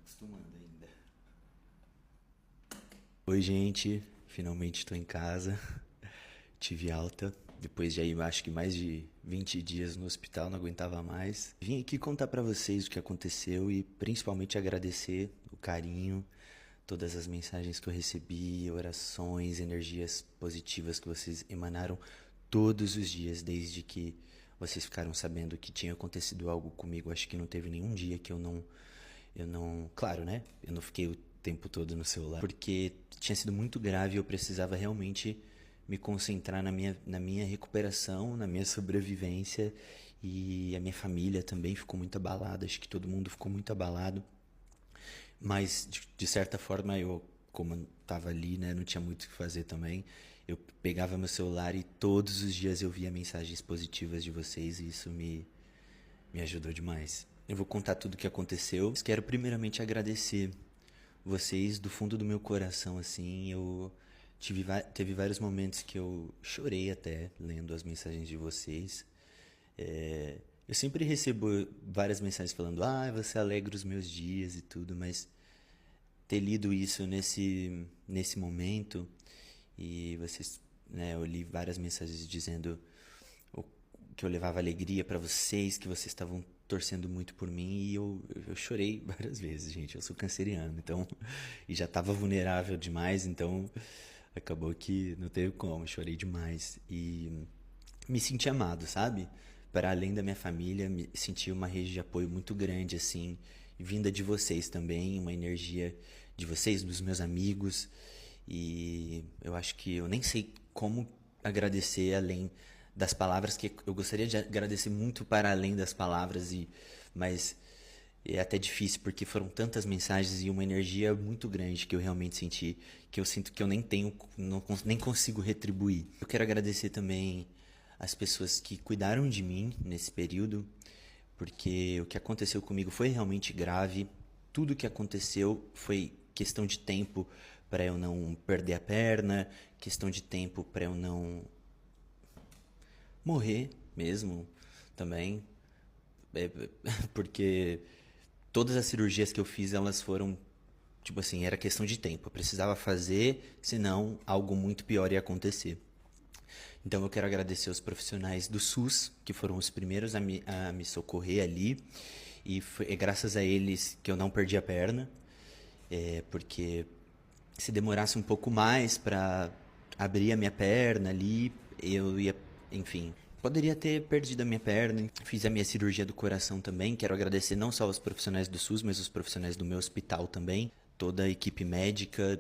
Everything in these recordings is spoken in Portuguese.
Acostumando ainda. Oi, gente. Finalmente estou em casa. Tive alta. Depois de aí, acho que mais de 20 dias no hospital, não aguentava mais. Vim aqui contar pra vocês o que aconteceu e principalmente agradecer o carinho, todas as mensagens que eu recebi, orações, energias positivas que vocês emanaram todos os dias desde que vocês ficaram sabendo que tinha acontecido algo comigo. Acho que não teve nenhum dia que eu não, claro, né? Eu não fiquei o tempo todo no celular, porque tinha sido muito grave e eu precisava realmente me concentrar na minha recuperação, na minha sobrevivência, e a minha família também ficou muito abalada, acho que todo mundo ficou muito abalado, mas de certa forma eu, como estava ali, né, não tinha muito o que fazer também, eu pegava meu celular e todos os dias eu via mensagens positivas de vocês e isso me ajudou demais. Eu vou contar tudo o que aconteceu. Quero primeiramente agradecer vocês do fundo do meu coração, assim. Teve vários momentos que eu chorei até lendo as mensagens de vocês. Eu sempre recebo várias mensagens falando, você alegra os meus dias e tudo, mas ter lido isso nesse momento e vocês, né, eu li várias mensagens dizendo o- que eu levava alegria pra vocês, que vocês estavam torcendo muito por mim e eu chorei várias vezes, gente. Eu sou canceriano, então e já tava vulnerável demais, então acabou que não teve como, eu chorei demais e me senti amado, sabe? Para além da minha família, me senti uma rede de apoio muito grande, assim, vinda de vocês também, uma energia de vocês, dos meus amigos. E eu acho que eu nem sei como agradecer além das palavras, que eu gostaria de agradecer muito para além das palavras, mas é até difícil porque foram tantas mensagens e uma energia muito grande que eu realmente senti, que eu sinto que eu nem tenho, não, nem consigo retribuir. Eu quero agradecer também as pessoas que cuidaram de mim nesse período, porque o que aconteceu comigo foi realmente grave. Tudo o que aconteceu foi questão de tempo para eu não perder a perna, questão de tempo para eu não morrer mesmo também, é, porque todas as cirurgias que eu fiz, elas foram, tipo assim, era questão de tempo. Eu precisava fazer, senão algo muito pior ia acontecer. Então eu quero agradecer os profissionais do SUS, que foram os primeiros a me socorrer ali. E é graças a eles que eu não perdi a perna, porque se demorasse um pouco mais para abrir a minha perna ali, eu ia, enfim, poderia ter perdido a minha perna. Fiz a minha cirurgia do coração também. Quero agradecer não só os profissionais do SUS, mas os profissionais do meu hospital também. Toda a equipe médica,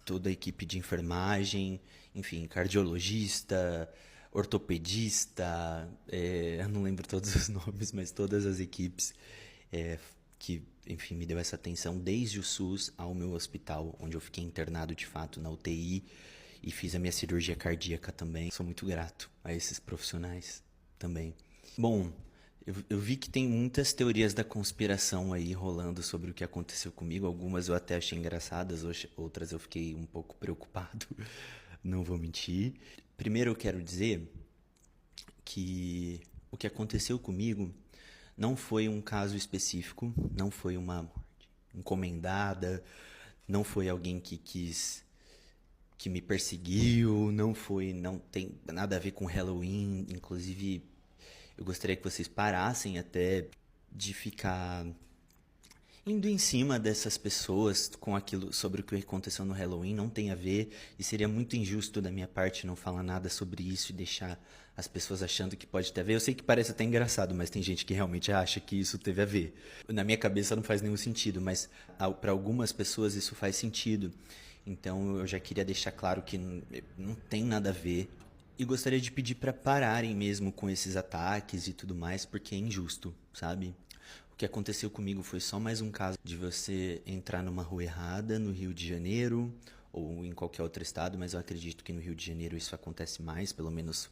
toda a equipe de enfermagem, enfim, cardiologista, ortopedista, eu não lembro todos os nomes, mas todas as equipes é, que, enfim, me deu essa atenção desde o SUS ao meu hospital, onde eu fiquei internado de fato na UTI e fiz a minha cirurgia cardíaca também. Sou muito grato a esses profissionais também. Bom, eu vi que tem muitas teorias da conspiração aí rolando sobre o que aconteceu comigo. Algumas eu até achei engraçadas, outras eu fiquei um pouco preocupado, não vou mentir. Primeiro eu quero dizer que o que aconteceu comigo não foi um caso específico, não foi uma morte encomendada, não foi alguém que me perseguiu, não tem nada a ver com Halloween, inclusive eu gostaria que vocês parassem até de ficar indo em cima dessas pessoas com aquilo sobre o que aconteceu no Halloween. Não tem a ver e seria muito injusto da minha parte não falar nada sobre isso e deixar as pessoas achando que pode ter a ver. Eu sei que parece até engraçado, mas tem gente que realmente acha que isso teve a ver. Na minha cabeça não faz nenhum sentido, mas para algumas pessoas isso faz sentido. Então eu já queria deixar claro que não tem nada a ver. E gostaria de pedir para pararem mesmo com esses ataques e tudo mais, porque é injusto, sabe? O que aconteceu comigo foi só mais um caso de você entrar numa rua errada no Rio de Janeiro ou em qualquer outro estado, mas eu acredito que no Rio de Janeiro isso acontece mais, pelo menos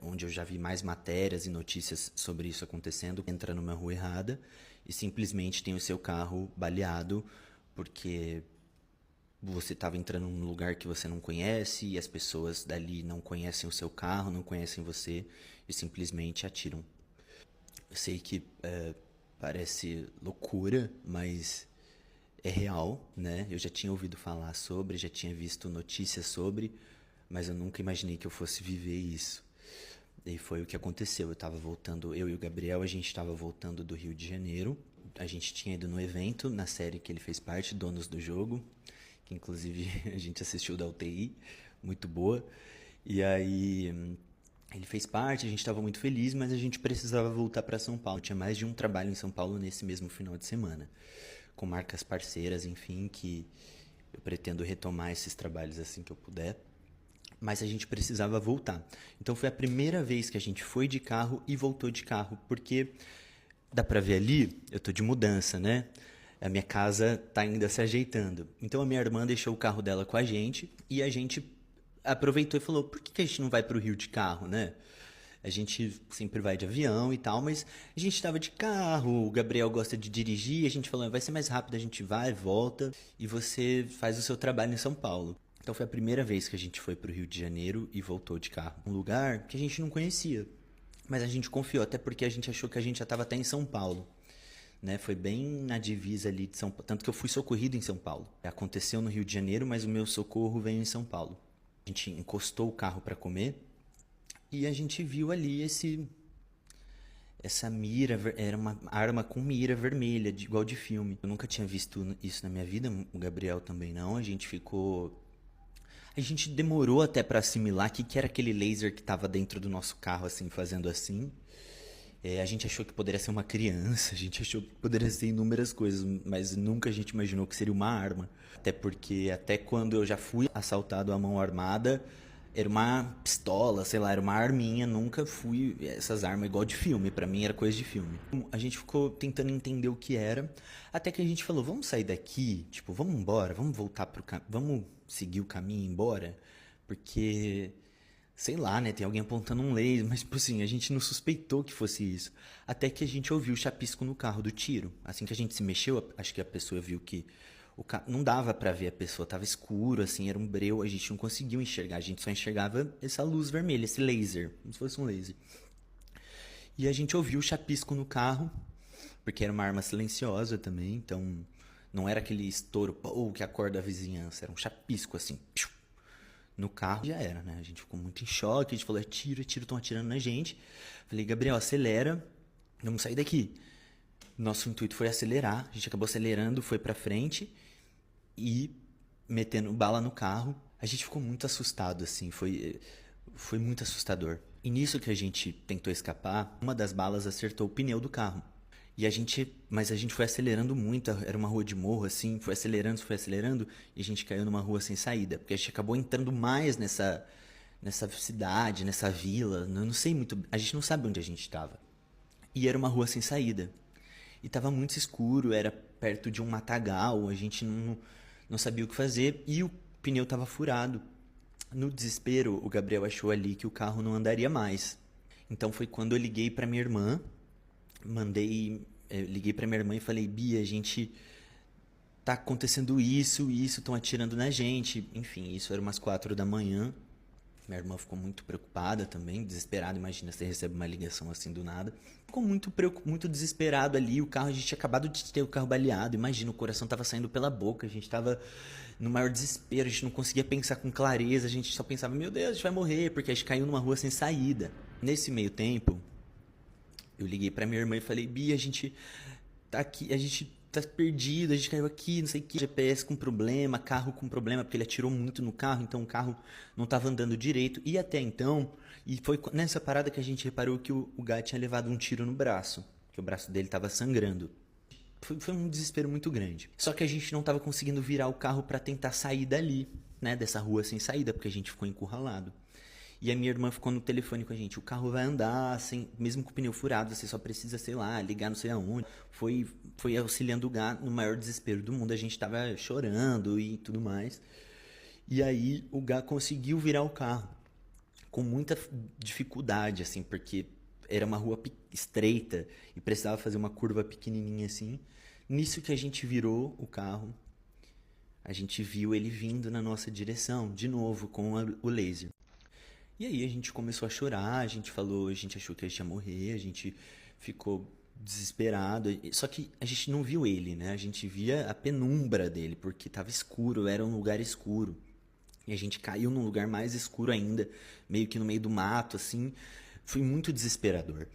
onde eu já vi mais matérias e notícias sobre isso acontecendo. Entra numa rua errada e simplesmente tem o seu carro baleado porque você estava entrando num lugar que você não conhece e as pessoas dali não conhecem o seu carro, não conhecem você e simplesmente atiram. Eu sei que Parece loucura, mas é real, né? Eu já tinha ouvido falar sobre, já tinha visto notícias sobre, mas eu nunca imaginei que eu fosse viver isso. E foi o que aconteceu. Eu tava voltando, eu e o Gabriel, a gente estava voltando do Rio de Janeiro. A gente tinha ido no evento, na série que ele fez parte, Donos do Jogo, que inclusive a gente assistiu da UTI, muito boa. E aí ele fez parte, a gente estava muito feliz, mas a gente precisava voltar para São Paulo. Tinha mais de um trabalho em São Paulo nesse mesmo final de semana, com marcas parceiras, enfim, que eu pretendo retomar esses trabalhos assim que eu puder. Mas a gente precisava voltar. Então foi a primeira vez que a gente foi de carro e voltou de carro, porque dá pra ver ali, eu tô de mudança, né? A minha casa tá ainda se ajeitando. Então a minha irmã deixou o carro dela com a gente e a gente aproveitou e falou: por que a gente não vai pro Rio de carro, né? A gente sempre vai de avião e tal, mas a gente estava de carro, o Gabriel gosta de dirigir, a gente falou: vai ser mais rápido, a gente vai, volta e você faz o seu trabalho em São Paulo. Então foi a primeira vez que a gente foi pro Rio de Janeiro e voltou de carro. Um lugar que a gente não conhecia, mas a gente confiou, até porque a gente achou que a gente já estava até em São Paulo. Né? Foi bem na divisa ali de São Paulo. Tanto que eu fui socorrido em São Paulo. Aconteceu no Rio de Janeiro, mas o meu socorro veio em São Paulo. A gente encostou o carro para comer e a gente viu ali essa mira, era uma arma com mira vermelha, igual de filme. Eu nunca tinha visto isso na minha vida, o Gabriel também não. A gente demorou até para assimilar que era aquele laser que estava dentro do nosso carro, assim, fazendo assim. A gente achou que poderia ser uma criança, a gente achou que poderia ser inúmeras coisas, mas nunca a gente imaginou que seria uma arma. Até porque, até quando eu já fui assaltado à mão armada, era uma pistola, sei lá, era uma arminha, nunca fui essas armas igual de filme, pra mim era coisa de filme. A gente ficou tentando entender o que era, até que a gente falou: vamos sair daqui, tipo, vamos embora, vamos voltar vamos seguir o caminho e ir embora, porque sei lá, né? Tem alguém apontando um laser, mas tipo assim, a gente não suspeitou que fosse isso. Até que a gente ouviu o chapisco no carro do tiro. Assim que a gente se mexeu, acho que a pessoa viu que não dava pra ver a pessoa, tava escuro, assim, era um breu, a gente não conseguiu enxergar, a gente só enxergava essa luz vermelha, esse laser, como se fosse um laser. E a gente ouviu o chapisco no carro, porque era uma arma silenciosa também, então não era aquele estouro, pô, que acorda a vizinhança, era um chapisco assim, piu, no carro. Já era, né? A gente ficou muito em choque, a gente falou: é tiro, estão atirando na gente. Falei: Gabriel, acelera, vamos sair daqui. Nosso intuito foi acelerar, a gente acabou acelerando, foi pra frente e metendo bala no carro. A gente ficou muito assustado, assim, foi muito assustador. E nisso que a gente tentou escapar, uma das balas acertou o pneu do carro. Mas a gente foi acelerando muito, era uma rua de morro, assim, foi acelerando, e a gente caiu numa rua sem saída, porque a gente acabou entrando mais nessa cidade, nessa vila, não sei muito, a gente não sabe onde a gente estava. E era uma rua sem saída. E tava muito escuro, era perto de um matagal, a gente não sabia o que fazer, e o pneu tava furado. No desespero, o Gabriel achou ali que o carro não andaria mais. Então foi quando eu liguei pra minha irmã, liguei pra minha irmã e falei: Bia, a gente tá acontecendo isso, estão atirando na gente. Enfim, isso era umas 4 da manhã. Minha irmã ficou muito preocupada também, desesperada. Imagina, você recebe uma ligação assim do nada. Ficou muito desesperado ali. O carro, a gente tinha acabado de ter o carro baleado. Imagina, o coração tava saindo pela boca. A gente tava no maior desespero. A gente não conseguia pensar com clareza. A gente só pensava: meu Deus, a gente vai morrer, porque a gente caiu numa rua sem saída. Nesse meio tempo, eu liguei pra minha irmã e falei: Bia, a gente tá aqui, a gente tá perdido, a gente caiu aqui, não sei o que, GPS com problema, carro com problema, porque ele atirou muito no carro, então o carro não tava andando direito. E até então, e foi nessa parada que a gente reparou que o gato tinha levado um tiro no braço, que o braço dele tava sangrando. Foi um desespero muito grande. Só que a gente não tava conseguindo virar o carro pra tentar sair dali, né, dessa rua sem saída, porque a gente ficou encurralado. E a minha irmã ficou no telefone com a gente: o carro vai andar, assim, mesmo com o pneu furado, você só precisa, sei lá, ligar não sei aonde. Foi auxiliando o Gá no maior desespero do mundo, a gente tava chorando e tudo mais. E aí o Gá conseguiu virar o carro, com muita dificuldade, assim, porque era uma rua estreita e precisava fazer uma curva pequenininha assim. Nisso que a gente virou o carro, a gente viu ele vindo na nossa direção, de novo, com o laser. E aí a gente começou a chorar, a gente achou que a gente ia morrer, a gente ficou desesperado. Só que a gente não viu ele, né? A gente via a penumbra dele, porque tava escuro, era um lugar escuro. E a gente caiu num lugar mais escuro ainda, meio que no meio do mato, assim. Foi muito desesperador.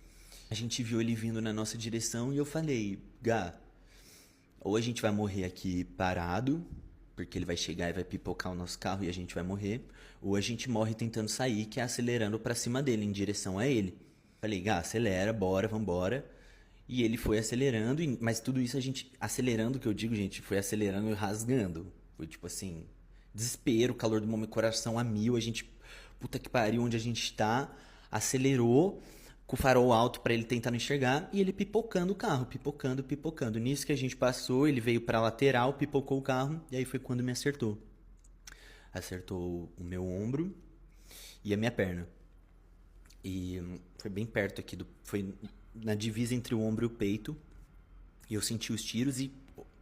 A gente viu ele vindo na nossa direção e eu falei, Gá, ou a gente vai morrer aqui parado, porque ele vai chegar e vai pipocar o nosso carro e a gente vai morrer, ou a gente morre tentando sair, que é acelerando pra cima dele, em direção a ele. Falei, Gá, acelera, bora, vambora. E ele foi acelerando, mas tudo isso a gente, acelerando, que eu digo, gente, foi acelerando e rasgando. Foi tipo assim, desespero, calor do momento, coração a mil, a gente, puta que pariu, onde a gente tá, acelerou com o farol alto pra ele tentar não enxergar e ele pipocando o carro, pipocando, pipocando. Nisso que a gente passou, ele veio pra lateral, pipocou o carro e aí foi quando me acertou. Acertou o meu ombro e a minha perna. E foi bem perto aqui foi na divisa entre o ombro e o peito. E eu senti os tiros e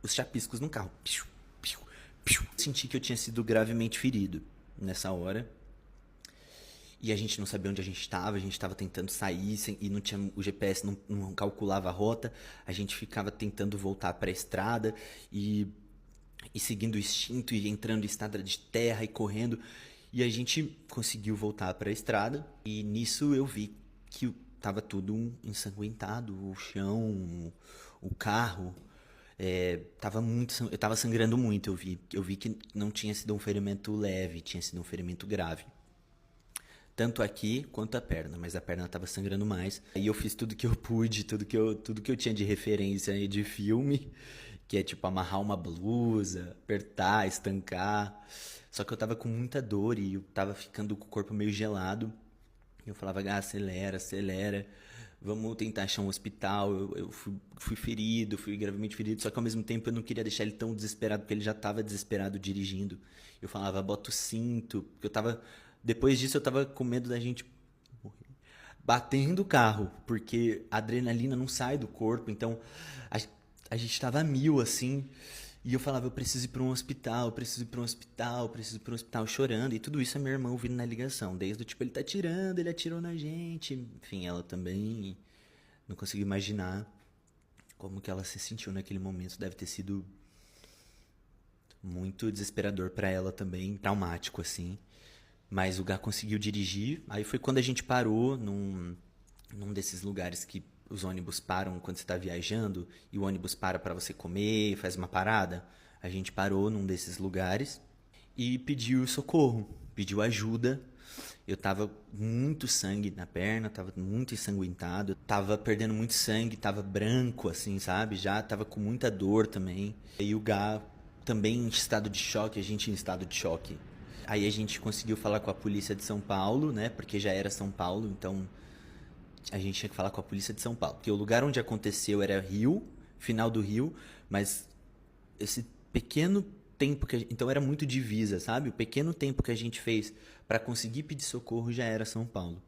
os chapiscos no carro. Piu, piu, piu. Senti que eu tinha sido gravemente ferido nessa hora. E a gente não sabia onde a gente estava tentando sair e não tinha, o GPS não calculava a rota. A gente ficava tentando voltar para a estrada e seguindo o instinto e entrando em estrada de terra e correndo. E a gente conseguiu voltar para a estrada e nisso eu vi que tava tudo ensanguentado, o chão, o carro. Eu tava sangrando muito, eu vi que não tinha sido um ferimento leve, tinha sido um ferimento grave. Tanto aqui quanto a perna, mas a perna estava sangrando mais. Aí eu fiz tudo que eu pude, tudo que eu tinha de referência de filme, que é tipo amarrar uma blusa, apertar, estancar. Só que eu tava com muita dor e eu tava ficando com o corpo meio gelado. Eu falava, acelera, acelera, vamos tentar achar um hospital. Eu fui ferido, fui gravemente ferido, só que ao mesmo tempo eu não queria deixar ele tão desesperado, porque ele já estava desesperado dirigindo. Eu falava, bota o cinto, porque eu tava. Depois disso eu tava com medo da gente morrer batendo o carro, porque a adrenalina não sai do corpo, então a, a gente tava a mil assim. E eu falava, eu preciso ir para um hospital, eu preciso ir para um hospital, eu preciso ir para um hospital, chorando. E tudo isso é meu irmão ouvindo na ligação. Desde o tipo, ele tá atirando, ele atirou na gente. Enfim, ela também não conseguiu imaginar como que ela se sentiu naquele momento. Deve ter sido muito desesperador para ela também, traumático assim. Mas o Gá conseguiu dirigir. Aí foi quando a gente parou num desses lugares que os ônibus param quando você está viajando e o ônibus para você comer, faz uma parada. A gente parou num desses lugares e pediu socorro, pediu ajuda. Eu tava muito sangue na perna, tava muito ensanguentado, tava perdendo muito sangue, tava branco assim, sabe? Já tava com muita dor também. E o Gá também em estado de choque, a gente em estado de choque. Aí a gente conseguiu falar com a polícia de São Paulo, né? Porque já era São Paulo, então a gente tinha que falar com a polícia de São Paulo. Porque o lugar onde aconteceu era Rio, final do Rio, mas esse pequeno tempo que então era muito divisa, sabe? O pequeno tempo que a gente fez para conseguir pedir socorro já era São Paulo.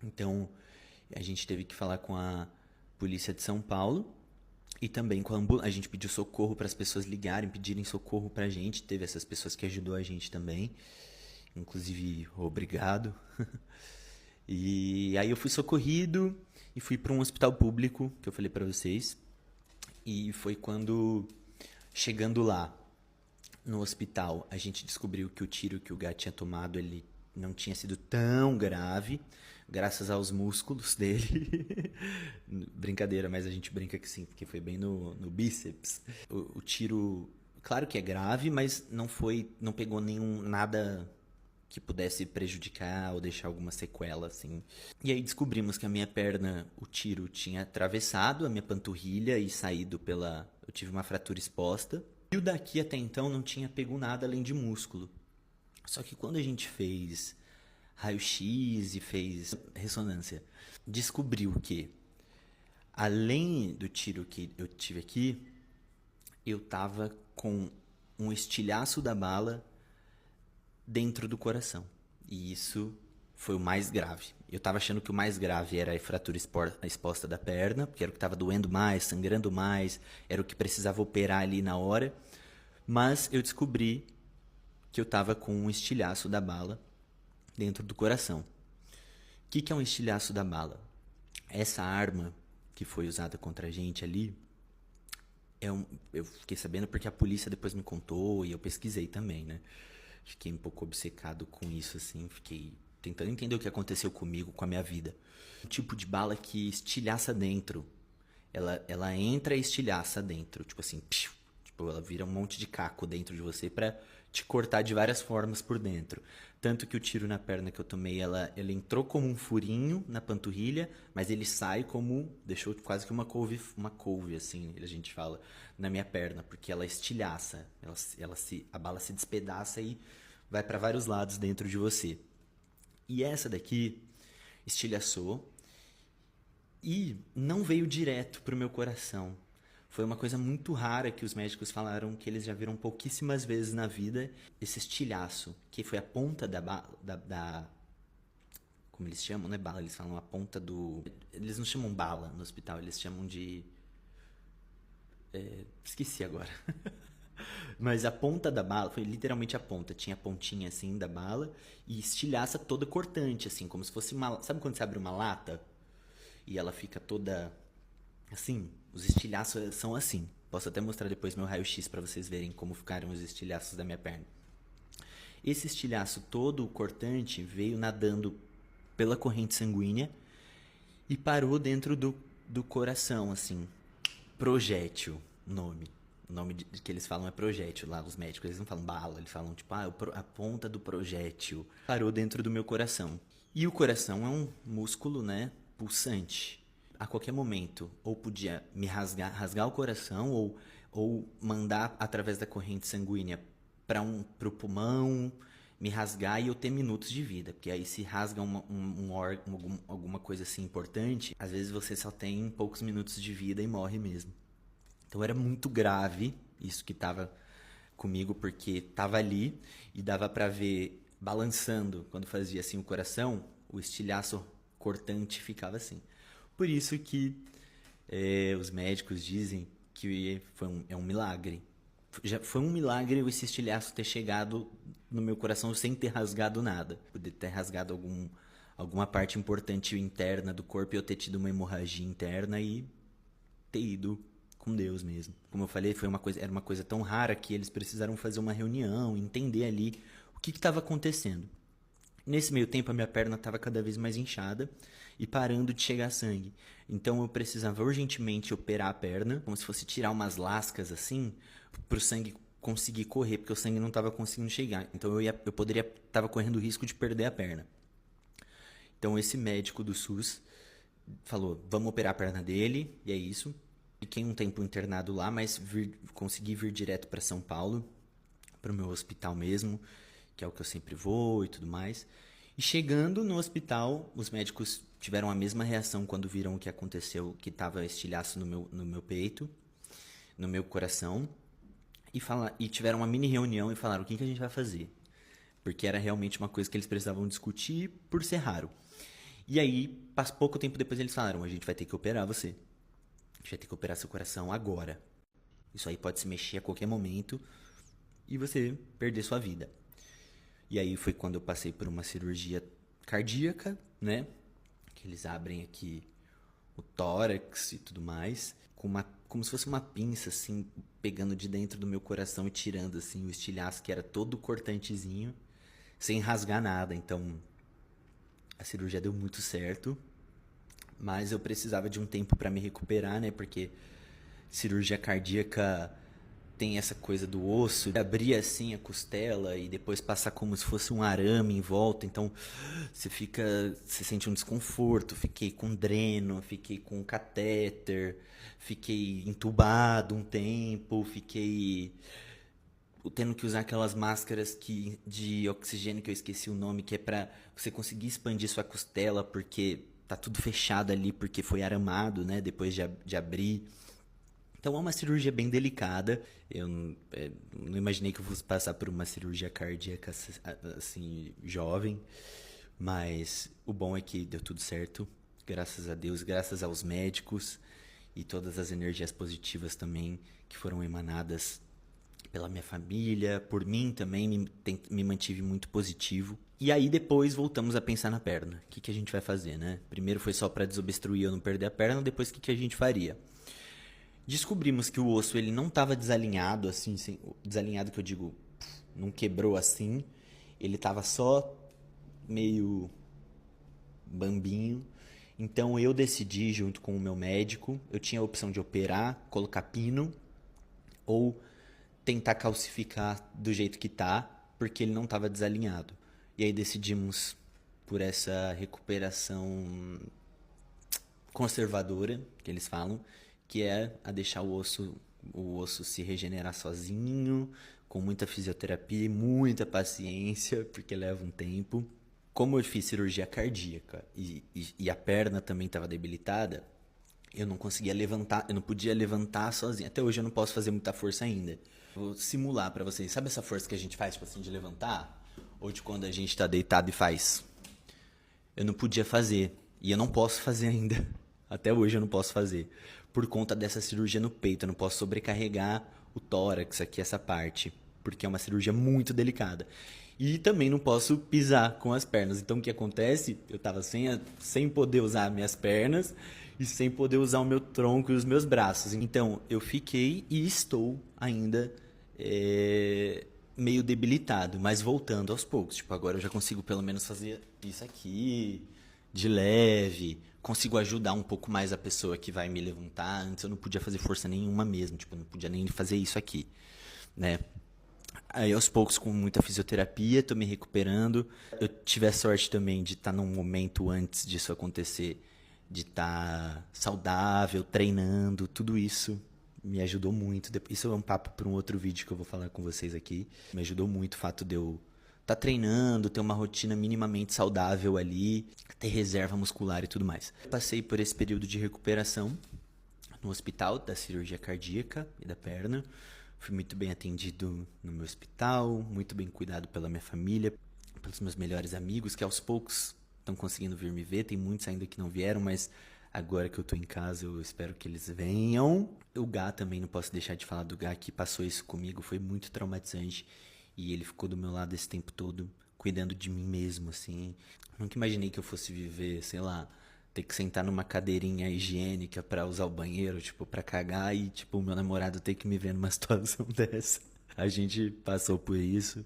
Então a gente teve que falar com a polícia de São Paulo e também com a ambulância. A gente pediu socorro para as pessoas ligarem, pedirem socorro pra gente. Teve essas pessoas que ajudou a gente também. Inclusive, obrigado. E aí eu fui socorrido e fui para um hospital público, que eu falei para vocês. E foi quando, chegando lá, no hospital, a gente descobriu que o tiro que o Gá tinha tomado, ele não tinha sido tão grave, graças aos músculos dele. Brincadeira, mas a gente brinca que sim, porque foi bem no bíceps. O tiro, claro que é grave, mas não pegou nada que pudesse prejudicar ou deixar alguma sequela, assim. E aí descobrimos que a minha perna, o tiro tinha atravessado a minha panturrilha e saído pela... Eu tive uma fratura exposta. E o daqui até então não tinha pego nada além de músculo. Só que quando a gente fez raio-x e fez ressonância, descobriu que, além do tiro que eu tive aqui, eu tava com um estilhaço da bala dentro do coração. E isso foi o mais grave. Eu tava achando que o mais grave era a fratura exposta da perna, porque era o que tava doendo mais, sangrando mais, era o que precisava operar ali na hora. Mas eu descobri que eu tava com um estilhaço da bala dentro do coração. O que é um estilhaço da bala? Essa arma que foi usada contra a gente ali, eu fiquei sabendo porque a polícia depois me contou e eu pesquisei também, né? Fiquei um pouco obcecado com isso, assim. Fiquei tentando entender o que aconteceu comigo, com a minha vida. Um tipo de bala que estilhaça dentro. Ela entra e estilhaça dentro. Tipo assim, psiu, tipo, ela vira um monte de caco dentro de você pra te cortar de várias formas por dentro. Tanto que o tiro na perna que eu tomei, ele entrou como um furinho na panturrilha, mas ele sai como, deixou quase que uma couve assim, a gente fala, na minha perna, porque ela estilhaça, a bala se despedaça e vai para vários lados dentro de você. E essa daqui estilhaçou e não veio direto pro meu coração. Foi uma coisa muito rara que os médicos falaram que eles já viram pouquíssimas vezes na vida, esse estilhaço, que foi a ponta da bala, como eles chamam, não é bala, eles falam a ponta do... Eles não chamam bala no hospital, eles chamam de... esqueci agora. Mas a ponta da bala, foi literalmente a ponta, tinha a pontinha assim da bala e estilhaça toda cortante, assim, como se fosse uma... Sabe quando você abre uma lata e ela fica toda assim? Os estilhaços são assim. Posso até mostrar depois meu raio-x para vocês verem como ficaram os estilhaços da minha perna. Esse estilhaço todo cortante veio nadando pela corrente sanguínea e parou dentro do coração, assim. Projétil, nome. O nome que eles falam é projétil lá, os médicos. Eles não falam bala, eles falam tipo, a ponta do projétil. Parou dentro do meu coração. E o coração é um músculo, né, pulsante. A qualquer momento, ou podia me rasgar o coração, ou mandar através da corrente sanguínea pro pulmão, me rasgar e eu ter minutos de vida. Porque aí se rasga alguma coisa assim importante, às vezes você só tem poucos minutos de vida e morre mesmo. Então era muito grave isso que tava comigo, porque tava ali e dava pra ver balançando quando fazia assim o coração, o estilhaço cortante ficava assim. Por isso que os médicos dizem que é um milagre. Já foi um milagre esse estilhaço ter chegado no meu coração sem ter rasgado nada. Poder ter rasgado alguma parte importante interna do corpo e eu ter tido uma hemorragia interna e ter ido com Deus mesmo. Como eu falei, era uma coisa tão rara que eles precisaram fazer uma reunião, entender ali o que estava acontecendo. Nesse meio tempo, a minha perna estava cada vez mais inchada e parando de chegar sangue. Então eu precisava urgentemente operar a perna, como se fosse tirar umas lascas assim, para o sangue conseguir correr, porque o sangue não estava conseguindo chegar. Então estava correndo o risco de perder a perna. Então esse médico do SUS falou, vamos operar a perna dele, e é isso. Fiquei um tempo internado lá, mas consegui vir direto para São Paulo, para o meu hospital mesmo, que é o que eu sempre vou e tudo mais. E chegando no hospital, os médicos tiveram a mesma reação quando viram o que aconteceu, que estava estilhaço no meu peito, no meu coração, e tiveram uma mini reunião e falaram o que a gente vai fazer. Porque era realmente uma coisa que eles precisavam discutir por ser raro. E aí, pouco tempo depois eles falaram, a gente vai ter que operar você. A gente vai ter que operar seu coração agora. Isso aí pode se mexer a qualquer momento e você perder sua vida. E aí foi quando eu passei por uma cirurgia cardíaca, né? Que eles abrem aqui o tórax e tudo mais, como se fosse uma pinça, assim, pegando de dentro do meu coração e tirando, assim, o estilhaço que era todo cortantezinho, sem rasgar nada. Então, a cirurgia deu muito certo, mas eu precisava de um tempo para me recuperar, né? Porque cirurgia cardíaca tem essa coisa do osso, abrir assim a costela e depois passar como se fosse um arame em volta, então você sente um desconforto. Fiquei com dreno, fiquei com catéter, fiquei entubado um tempo, fiquei tendo que usar aquelas máscaras de oxigênio que eu esqueci o nome, que é pra você conseguir expandir sua costela, porque tá tudo fechado ali, porque foi aramado, né, depois de abrir. Então é uma cirurgia bem delicada. Eu não imaginei que eu fosse passar por uma cirurgia cardíaca assim, jovem. Mas o bom é que deu tudo certo. Graças a Deus, graças aos médicos e todas as energias positivas também que foram emanadas pela minha família, por mim também, me mantive muito positivo. E aí depois voltamos a pensar na perna. O que, que a gente vai fazer, né? Primeiro foi só para desobstruir eu não perder a perna, depois o que, que a gente faria? Descobrimos que o osso ele não estava desalinhado, assim, desalinhado que eu digo, não quebrou assim, ele estava só meio bambinho. Então eu decidi, junto com o meu médico, eu tinha a opção de operar, colocar pino ou tentar calcificar do jeito que tá, porque ele não estava desalinhado. E aí decidimos por essa recuperação conservadora, que eles falam, que é a deixar o osso se regenerar sozinho, com muita fisioterapia e muita paciência, porque leva um tempo. Como eu fiz cirurgia cardíaca e a perna também estava debilitada, eu não conseguia levantar, eu não podia levantar sozinho. Até hoje eu não posso fazer muita força ainda. Vou simular pra vocês. Sabe essa força que a gente faz, tipo assim, de levantar? Ou de quando a gente tá deitado e faz? Eu não podia fazer. E eu não posso fazer ainda. Até hoje eu não posso fazer. Por conta dessa cirurgia no peito. Eu não posso sobrecarregar o tórax aqui, essa parte. Porque é uma cirurgia muito delicada. E também não posso pisar com as pernas. Então o que acontece? Eu tava sem poder usar minhas pernas e sem poder usar o meu tronco e os meus braços. Então eu fiquei e estou ainda meio debilitado, mas voltando aos poucos. Tipo, agora eu já consigo pelo menos fazer isso aqui de leve, consigo ajudar um pouco mais a pessoa que vai me levantar. Antes eu não podia fazer força nenhuma mesmo, tipo, eu não podia nem fazer isso aqui, né? Aí aos poucos, com muita fisioterapia, tô me recuperando. Eu tive a sorte também de estar num momento antes disso acontecer, de estar saudável, treinando, tudo isso me ajudou muito. Isso é um papo para um outro vídeo que eu vou falar com vocês aqui. Me ajudou muito o fato de eu estar treinando, ter uma rotina minimamente saudável ali, ter reserva muscular e tudo mais. Eu passei por esse período de recuperação no hospital da cirurgia cardíaca e da perna. Fui muito bem atendido no meu hospital, muito bem cuidado pela minha família, pelos meus melhores amigos, que aos poucos estão conseguindo vir me ver. Tem muitos ainda que não vieram, mas agora que eu tô em casa, eu espero que eles venham. O Gá também, não posso deixar de falar do Gá, que passou isso comigo, foi muito traumatizante. E ele ficou do meu lado esse tempo todo, cuidando de mim mesmo, assim. Nunca imaginei que eu fosse viver, sei lá, ter que sentar numa cadeirinha higiênica pra usar o banheiro, tipo, pra cagar e, tipo, o meu namorado ter que me ver numa situação dessa. A gente passou por isso,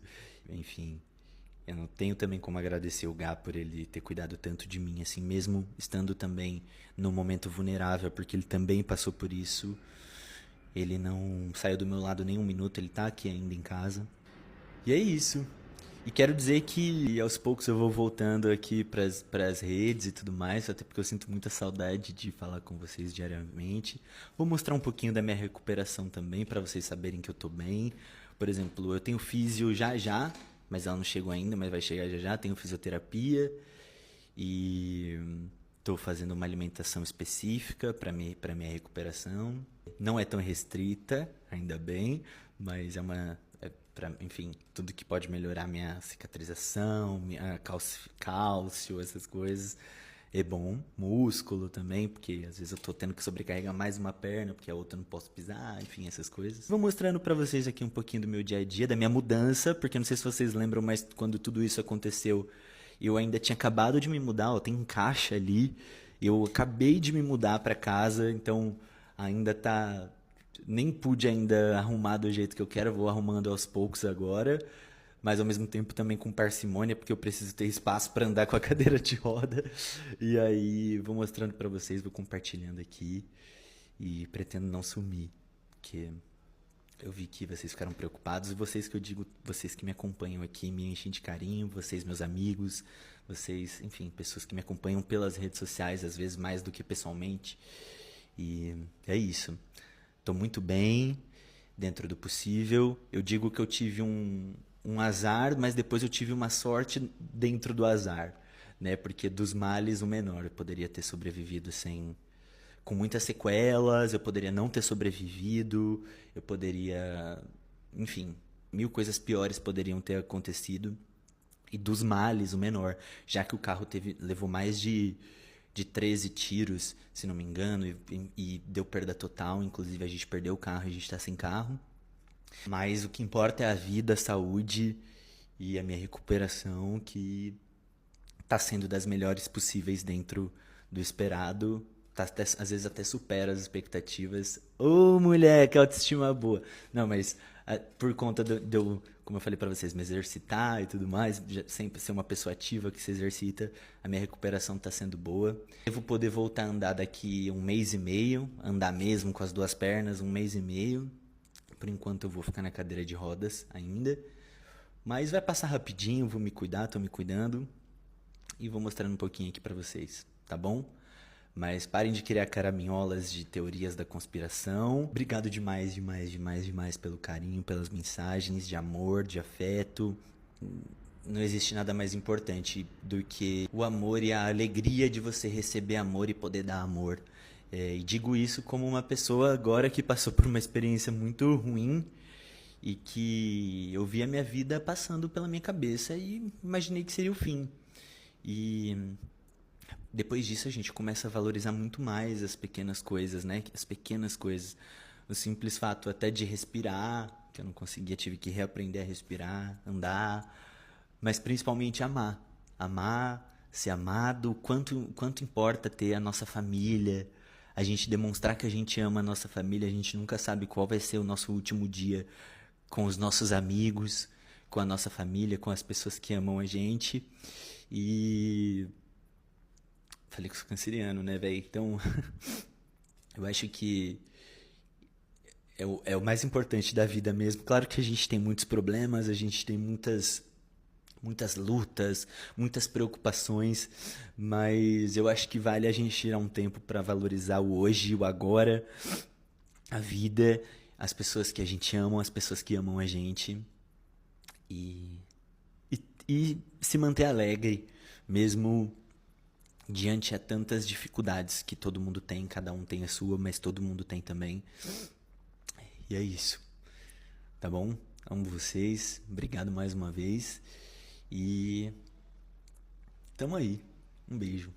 enfim. Eu não tenho também como agradecer o Gá por ele ter cuidado tanto de mim, assim, mesmo estando também num momento vulnerável, porque ele também passou por isso. Ele não saiu do meu lado nem um minuto, ele tá aqui ainda em casa. E é isso. E quero dizer que aos poucos eu vou voltando aqui pras redes e tudo mais, até porque eu sinto muita saudade de falar com vocês diariamente. Vou mostrar um pouquinho da minha recuperação também, para vocês saberem que eu tô bem. Por exemplo, eu tenho físio já já, mas ela não chegou ainda, mas vai chegar já já. Tenho fisioterapia e estou fazendo uma alimentação específica para minha recuperação. Não é tão restrita, ainda bem, mas é uma enfim, tudo que pode melhorar minha cicatrização, minha cálcio, essas coisas. É bom. Músculo também, porque às vezes eu tô tendo que sobrecarregar mais uma perna, porque a outra eu não posso pisar, enfim, essas coisas. Vou mostrando pra vocês aqui um pouquinho do meu dia a dia, da minha mudança, porque não sei se vocês lembram, mas quando tudo isso aconteceu, eu ainda tinha acabado de me mudar, ó, tem um caixa ali. Eu acabei de me mudar pra casa, então ainda tá. Nem pude ainda arrumar do jeito que eu quero, vou arrumando aos poucos agora, mas ao mesmo tempo também com parcimônia, porque eu preciso ter espaço para andar com a cadeira de roda. E aí vou mostrando para vocês, vou compartilhando aqui e pretendo não sumir, porque eu vi que vocês ficaram preocupados e vocês que eu digo, vocês que me acompanham aqui me enchem de carinho, vocês meus amigos, vocês, enfim, pessoas que me acompanham pelas redes sociais, às vezes mais do que pessoalmente. E é isso. Estou muito bem, dentro do possível. Eu digo que eu tive um azar, mas depois eu tive uma sorte dentro do azar, né? Porque dos males o menor. Eu poderia ter sobrevivido com muitas sequelas, eu poderia não ter sobrevivido, eu poderia... Enfim, mil coisas piores poderiam ter acontecido. E dos males o menor, já que o carro levou mais de 13 tiros, se não me engano, e deu perda total. Inclusive a gente perdeu o carro, a gente tá sem carro. Mas o que importa é a vida, a saúde e a minha recuperação, que tá sendo das melhores possíveis dentro do esperado. Tá até, às vezes até supera as expectativas. Ô, mulher, que autoestima boa. Não, mas por conta de eu, como eu falei pra vocês, me exercitar e tudo mais, sempre ser uma pessoa ativa que se exercita, a minha recuperação tá sendo boa. Devo poder voltar a andar daqui 1 mês e meio, andar mesmo com as duas pernas, 1 mês e meio. Por enquanto eu vou ficar na cadeira de rodas ainda. Mas vai passar rapidinho, vou me cuidar, tô me cuidando. E vou mostrando um pouquinho aqui pra vocês, tá bom? Mas parem de criar caraminholas de teorias da conspiração. Obrigado demais, demais, demais, demais pelo carinho, pelas mensagens de amor, de afeto. Não existe nada mais importante do que o amor e a alegria de você receber amor e poder dar amor. E digo isso como uma pessoa agora que passou por uma experiência muito ruim e que eu vi a minha vida passando pela minha cabeça e imaginei que seria o fim. E depois disso a gente começa a valorizar muito mais as pequenas coisas, né? As pequenas coisas. O simples fato até de respirar, que eu não conseguia, tive que reaprender a respirar, andar, mas principalmente amar. Amar, ser amado, quanto importa ter a nossa família, a gente demonstrar que a gente ama a nossa família, a gente nunca sabe qual vai ser o nosso último dia com os nossos amigos, com a nossa família, com as pessoas que amam a gente. E falei que eu sou canceriano, né, velho? Então, eu acho que é o mais importante da vida mesmo. Claro que a gente tem muitos problemas, a gente tem muitas lutas, muitas preocupações, mas eu acho que vale a gente tirar um tempo para valorizar o hoje, o agora, a vida, as pessoas que a gente ama, as pessoas que amam a gente e, e se manter alegre, mesmo diante a tantas dificuldades que todo mundo tem, cada um tem a sua, mas todo mundo tem também. E é isso, tá bom? Amo vocês, obrigado mais uma vez e tamo aí. Um beijo.